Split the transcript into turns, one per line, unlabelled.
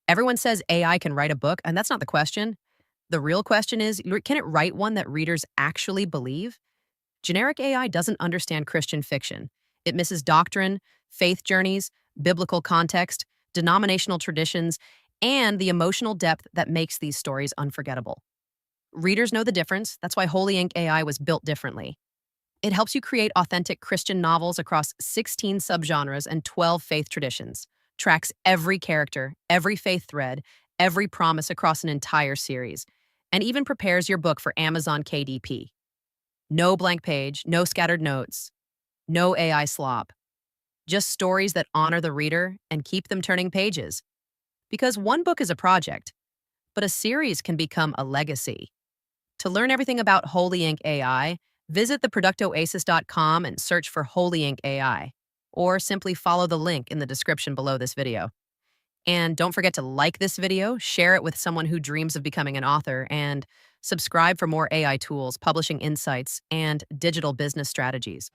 Everyone says AI can write a book, and that's not the question. The real question is, can it write one that readers actually believe? Generic AI doesn't understand Christian fiction. It misses doctrine, faith journeys, biblical context, denominational traditions, and the emotional depth that makes these stories unforgettable. Readers know the difference. That's why HolyInk AI was built differently. It helps you create authentic Christian novels across 16 subgenres and 12 faith traditions, tracks every character, every faith thread, every promise across an entire series, and even prepares your book for Amazon KDP. No blank page, no scattered notes, no AI slop. Just stories that honor the reader and keep them turning pages. Because one book is a project, but a series can become a legacy. To learn everything about HolyInk AI, visit theproductoasis.com and search for HolyInk AI, or simply follow the link in the description below this video. And don't forget to like this video, share it with someone who dreams of becoming an author, and subscribe for more AI tools, publishing insights, and digital business strategies.